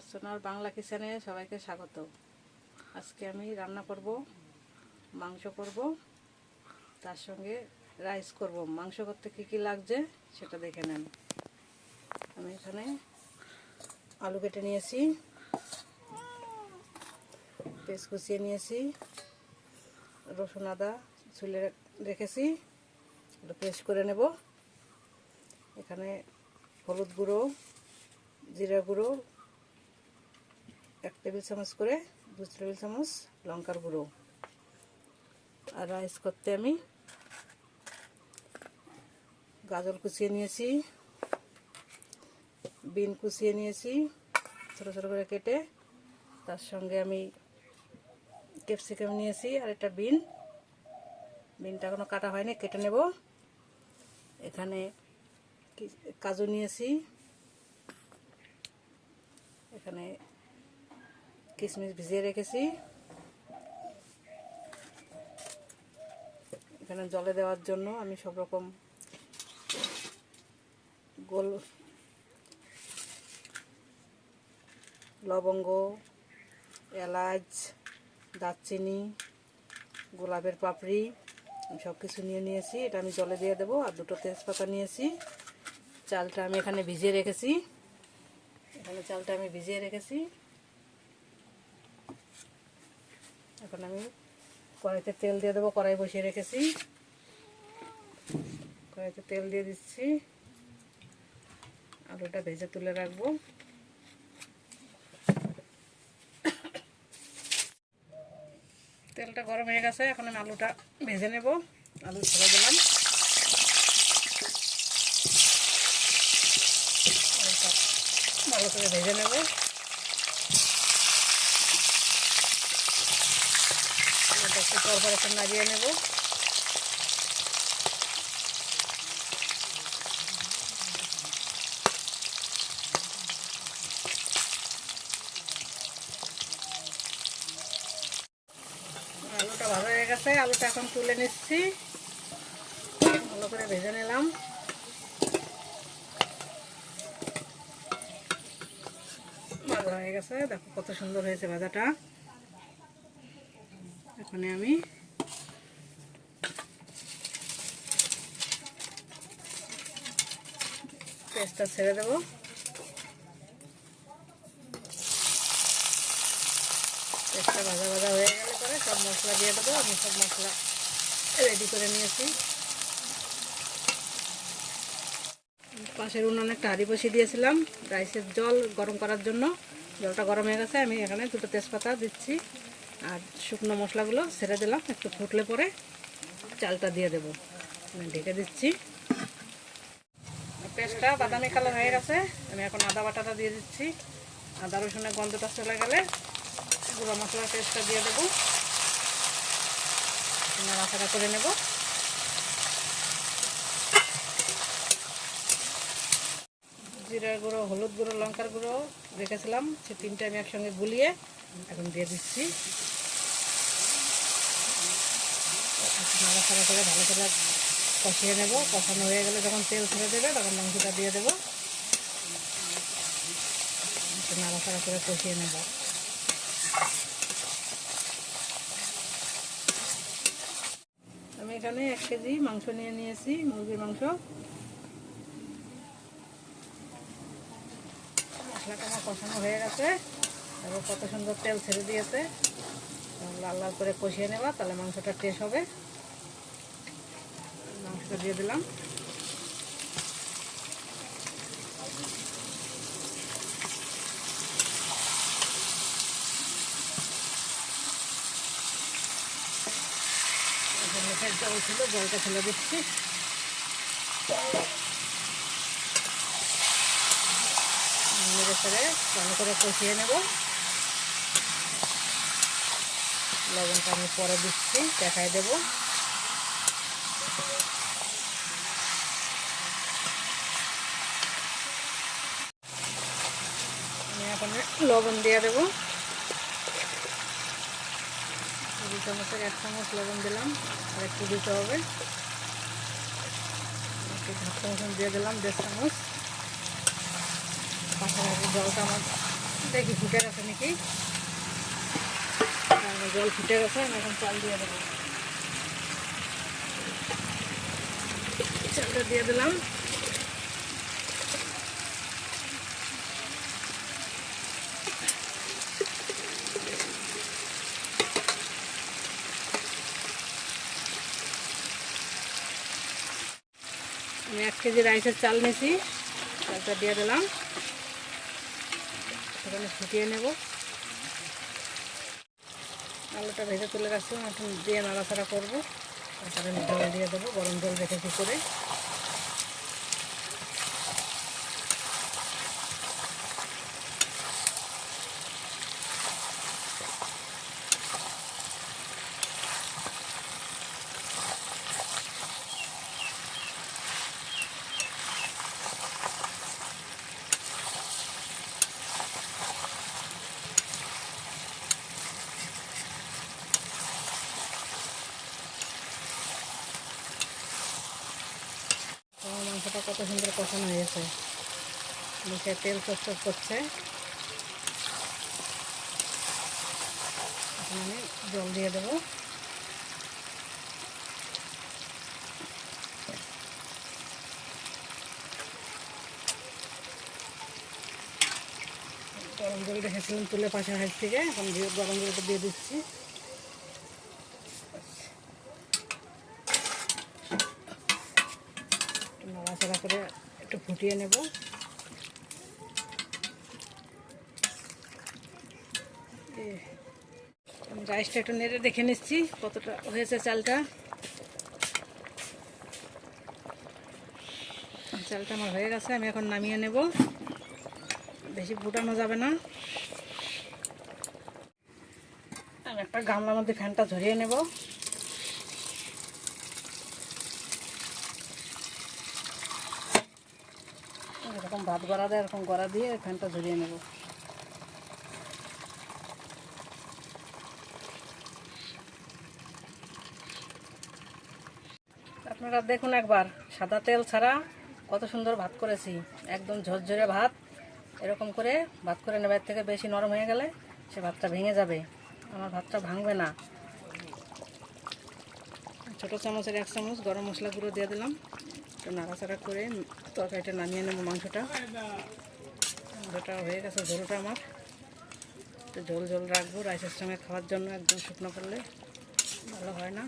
সোনার বাংলা কিচেনে সবাইকে স্বাগত। আজকে আমি রান্না করব, মাংস করব, তার সঙ্গে রাইস করব। মাংস করতে কী কী লাগছে সেটা দেখে নেন। আমি এখানে আলু কেটে নিয়েছি, পেঁয়াজ কুচিয়ে নিয়েছি, রসুন আদা ছুলে রেখেছি, এটা পেস্ট করে নেব। এখানে হলুদ গুঁড়ো, জিরা গুঁড়ো 1 টেবিল চামচ করে, 2 টেবিল চামচ লঙ্কার গুঁড়ো। আর রাইস করতে আমি গাজর কুচিয়ে নিয়েছি, বিন কুচিয়ে নিয়েছি ছোটো ছোটো করে কেটে, তার সঙ্গে আমি ক্যাপসিকাম নিয়েছি আর একটা বিনটা এখনো কাটা হয়নি, কেটে নেব। এখানে কাজু নিয়েছি, এখানে কিশমিশ ভিজিয়ে রেখেছি, এখানে জলে দেওয়ার জন্য আমি সব রকম গোল লবঙ্গ, এলাচ, দারচিনি, গোলাপের পাপড়ি সব কিছু নিয়ে নিয়েছি। এটা আমি জলে দিয়ে দেবো। আর 2টো তেজপাতা নিয়েছি। চালটা আমি এখানে ভিজিয়ে রেখেছি, এখন আমি কড়াইতে তেল দিয়ে দেবো। কড়াই বসিয়ে রেখেছি, কড়াইতে তেল দিয়ে দিচ্ছি। আলুটা ভেজে তুলে রাখবো। তেলটা গরম হয়ে গেছে, এখন আমি আলুটা ভেজে নেব। আলু ছেড়ে দিলাম, ভালো করে ভেজে নেব। আলুটা একটু পরপর একটু নাড়িয়ে নেব। আলুটা ভালো হয়ে গেছে, আলুটা এখন তুলে নিচ্ছি। ভালো করে ভেজে নিলাম। ভাজা হয়ে গেছে, দেখো কত সুন্দর হয়েছে ভাজাটা। এখানে আমি পেস্টটা ছেড়ে দেবো। পেস্টটা ভাজা ভাজা হয়ে গেলে পরে সব মশলা দিয়ে দেবো। আমি সব মশলা রেডি করে নিয়েছি। পাশের উনুনে একটা হাঁড়ি বসিয়ে দিয়েছিলাম রাইসের জল গরম করার জন্য। জলটা গরম হয়ে গেছে, আমি এখানে 2টো তেজপাতা দিচ্ছি আর শুকনো মশলাগুলো ছেড়ে দিলাম। একটু ফুটলে পরে চালটা দিয়ে দেবো। আমি ঢেকে দিচ্ছি। পেস্টটা বাদামি কালার হয়ে গেছে, আমি এখন আদা বাটাটা দিয়ে দিচ্ছি। আদা রসুনের গন্ধটা চলে গেলে গুঁড়ো মশলার পেস্টটা দিয়ে দেবো। নাড়াচাড়া করে নেব। জিরার গুঁড়ো, হলুদ গুঁড়ো, লঙ্কার গুঁড়ো রেখেছিলাম, সে 3টে আমি একসঙ্গে গুলিয়ে এখন দিয়ে দিচ্ছি। নাড়াচাড়া করে ভালো করে কষিয়ে নেব। কষানো হয়ে গেলে যখন তেল ছেড়ে দেবে তখন মাংসটা দিয়ে দেবো। নাড়াচাড়া করে কষিয়ে নেব। আমি এখানে 1 কেজি মাংস নিয়ে নিয়েছি, মুরগির মাংস। মশলাটা আমার কষানো হয়ে গেছে, তারপর কত সুন্দর তেল ছেড়ে দিয়েছে। লাল লাল করে কষিয়ে নেবা, তাহলে মাংসটা টেস্ট হবে। মাংসটা দিয়ে দিলাম। মুখের জল ছিল, জলটা ফেলে দিচ্ছি। নেড়ে ফেলে ভালো করে কষিয়ে নেব। লবণটা আমি পরে দিচ্ছি, দেখাই দেবো। আমি এখন লবণ দিয়ে দেবো। 2 চামচের 1 চামচ লবণ দিলাম, আর একটু দিতে হবে। একটু ঢাকা মতন দিয়ে দিলাম 1.5 চামচ। পাশাপাশি জলটা আমার দেখি ফুটে গেছে নাকি। জল ফুটে গেছে, আমি এখন চাল দিয়ে দেবো। চালটা দিয়ে দিলাম। আমি 1 কেজি রাইসের চাল নিয়েছি, চালটা দিয়ে দিলাম। সেখানে ফুটিয়ে নেব। আলুটা ভেজে তুলে রাখছি, এখন দিয়ে নাড়াচাড়া করবো। তারপরে জল দিয়ে দেবো, গরম জল রেখেছি করে। মাংসটা কত সুন্দর কষানো হয়েছে, নিচে তেল চটচট করছে। এখন আমি জল দিয়ে দেবো। গরম জল রেখেছিলাম তুলে পাশের হাঁস থেকে, এখন গরম জলটা দিয়ে দিচ্ছি। নাড়াচাড়া করে একটু ফুটিয়ে নেব। রাইসটা একটু নেড়ে দেখে নিচ্ছি কতটা হয়েছে চালটা। চালটা আমার হয়ে গেছে, আমি এখন নামিয়ে নেব। বেশি ফুটানো যাবে না। আমি একটা গামলার মধ্যে ফ্যানটা ঝরিয়ে নেব। এরকম ভাত গড়া দেয়, এরকম গড়া দিয়ে ফ্যানটা ঝরিয়ে নেব। আপনারা দেখুন একবার, সাদা তেল ছাড়া কত সুন্দর ভাত করেছি। একদম ঝরঝরে ভাত। এরকম করে ভাত করে নেবে। এর থেকে বেশি নরম হয়ে গেলে সে ভাতটা ভেঙে যাবে। আমার ভাতটা ভাঙবে না। ছোটো চামচের 1 চামচ গরম মশলা গুঁড়ো দিয়ে দিলাম। একটু নাড়াচাড়া করে তরকারিটা নামিয়ে নেব। মাংসটা হয়ে গেছে। ঝোলটা আমার একটু ঝোল ঝোল রাখবো, রাইসের সঙ্গে খাওয়ার জন্য। একদম শুকনো করলে ভালো হয় না।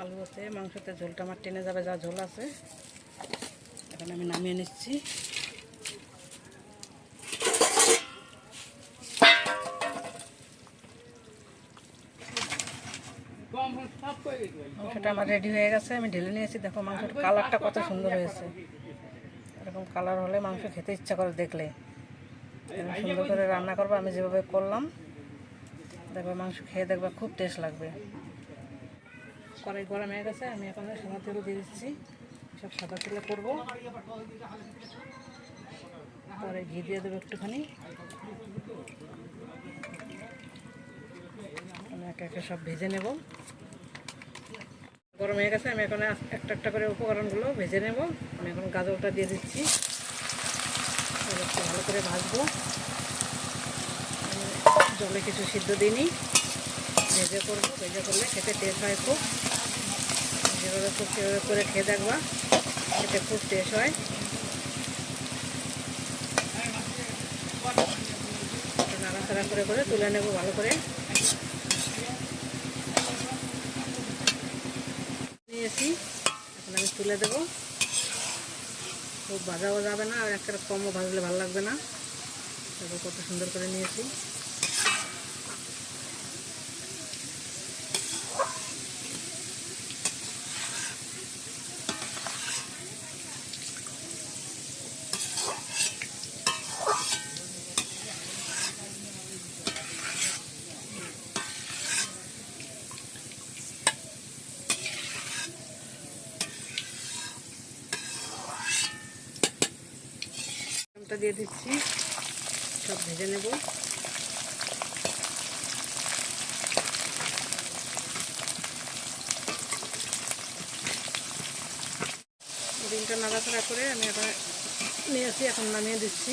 আলু আছে, মাংসতে ঝোলটা আমার টেনে যাবে, যা ঝোল আছে। এখন আমি নামিয়ে নিচ্ছি। মাংসটা আমার রেডি হয়ে গেছে, আমি ঢেলে নিয়েছি। দেখো মাংসের কালারটা কত সুন্দর হয়েছে। এরকম কালার হলে মাংস খেতে ইচ্ছা করে দেখলে। এরকম সুন্দর করে রান্না করবো আমি যেভাবে করলাম। দেখবে মাংস খেয়ে দেখবে খুব টেস্ট লাগবে। কড়াই গরম হয়ে গেছে, আমি এখন সাদা তেল দিয়ে দিচ্ছি। সব সাদা তেলে করবো। পরে ঘি দিয়ে দেবো একটুখানি। আমি একে একে সব ভেজে নেব। গরম হয়ে গেছে, আমি এখন একটা একটা করে উপকরণগুলো ভেজে নেব। আমি এখন গাজরটা দিয়ে দিচ্ছি। ভালো করে ভাজবো। জলে কিছু সিদ্ধ দিইনি, ভেজে করবো। ভেজে করলে খেতে টেস্ট হয় খুব। যেভাবে খুব সেভাবে করে খেয়ে দেখবা, খেতে খুব টেস্ট হয়। নাড়াচাড়া করে করে তুলে নেব ভালো করে। নিয়েছি, এখন আমি তুলে দেবো। খুব ভাজাও যাবে না, আর একটা কমও ভাজলে ভালো লাগবে না। দেখো কত সুন্দর করে নিয়েছি। দিয়ে দিচ্ছি, সব ভেজে নেব। ডিমটা নাড়াচাড়া করে আমি এখন নিয়েছি, এখন নামিয়ে দিচ্ছি।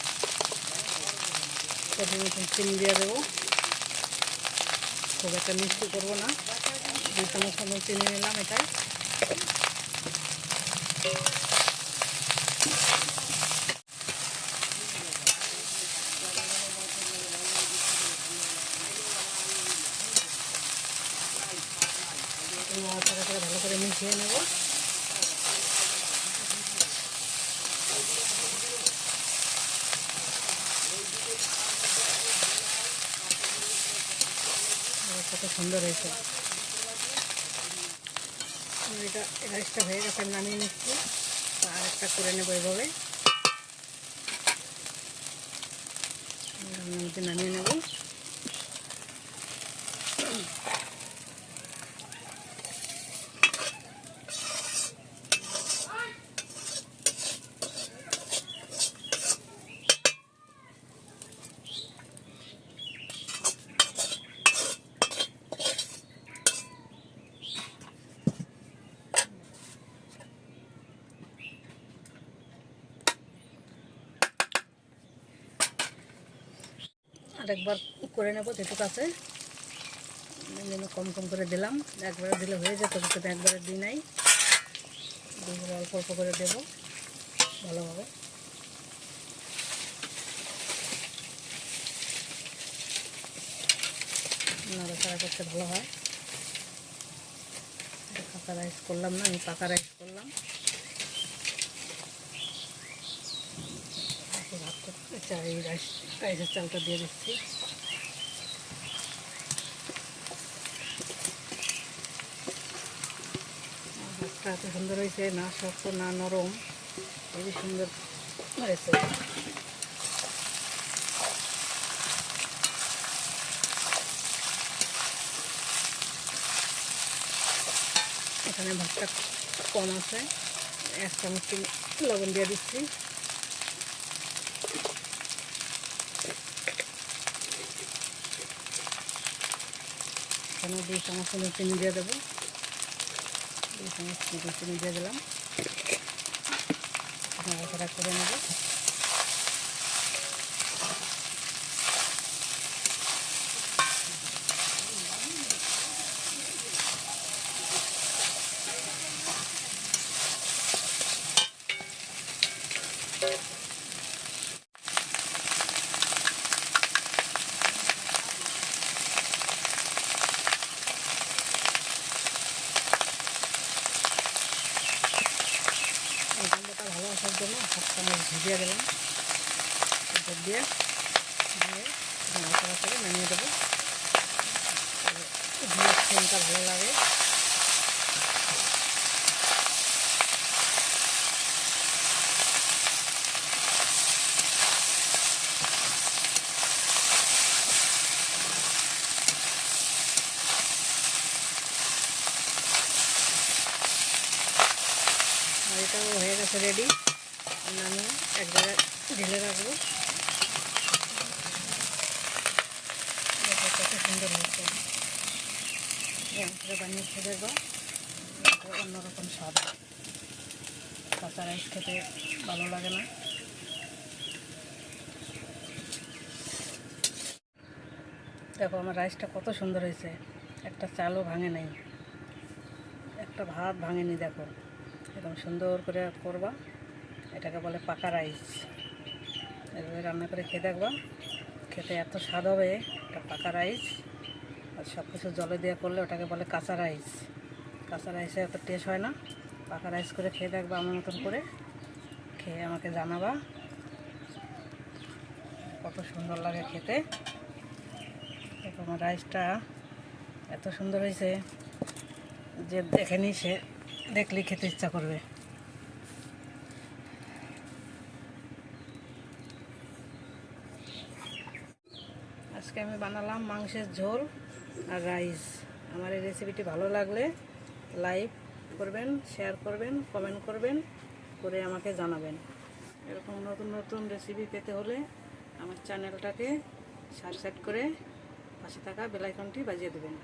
পরিমাণ মতন চিনি দিয়ে দেবো। খুব একটা মিষ্টি করবো না, 2 চামচ মতন চিনি নিলাম এটাই। ভালো করে মিশিয়ে নেব। কত সুন্দর হয়েছে। এটা রাইসটা হয়ে গেছে, নামিয়ে নিচ্ছি। আর একটা করে নেবো এভাবে, নামিয়ে নেব। আরেকবার করে নেব যেটুকু আছে, কম কম করে দিলাম। একবারে দিলে হয়ে যেত, কিন্তু একবারে দিই নাই, অল্প অল্প করে দেবো ভালোভাবে। নাড়াচাড়া করতে ভালো হয়। পাকা রাইস করলাম না, আমি পাকা রাইস করলাম। এই রাইসের চালটা দিয়ে দিচ্ছি। ভাতটা এত সুন্দর হয়েছে, না শক্ত না নরম, খুবই সুন্দর হয়েছে। এখানে ভাতটা কম আছে, 1 চামচ লবণ দিয়ে দিচ্ছি। এখানে 2 চামচ চিনি দিয়ে দেবো। 2 চামচ চিনি দিয়ে দিলাম। নাড়াচাড়া করে নেব। গন্ধটা ভালো আসার জন্য 1 চামচ ভিজিয়ে দিলাম। দিয়ে নাড়াচাড়া করে নামিয়ে দেবো। ঘিয়ের সেন্টটা ভালো লাগে। আর এটাও হয়ে গেছে রেডি। নামিয়ে এক জায়গায় ঢেলে রাখবো। কত সুন্দর হয়েছে, বানিয়ে খেয়ে দেখবো, অন্যরকম স্বাদ। কাঁচা রাইস খেতে ভালো লাগে না। দেখো আমার রাইসটা কত সুন্দর হয়েছে, একটা চালও ভাঙে নাই, একটা ভাত ভাঙেনি। দেখো এরকম সুন্দর করে করবা, এটাকে বলে পাকা রাইস। এভাবে রান্না করে খেয়ে দেখবা, খেতে এত স্বাদ হবে। এটা পাকা রাইস, আর সব কিছু জলে দিয়ে করলে ওটাকে বলে কাঁচা রাইস। কাঁচা রাইসে এত টেস্ট হয় না। পাকা রাইস করে খেয়ে দেখবা, আমার মতন করে খেয়ে আমাকে জানাবা কত সুন্দর লাগে খেতে। দেখো আমার রাইসটা এত সুন্দর হয়েছে যে দেখেনি সে দেখলেই খেতে ইচ্ছা করবে। আজকে আমি বানালাম মাংসের ঝোল আর রাইস। আমার এই রেসিপিটি ভালো লাগলে লাইক করবেন, শেয়ার করবেন, কমেন্ট করবেন, করে আমাকে জানাবেন। এরকম নতুন নতুন রেসিপি পেতে হলে আমার চ্যানেলটাকে সাবস্ক্রাইব করে পাশে থাকা বেল আইকনটি বাজিয়ে দেবেন।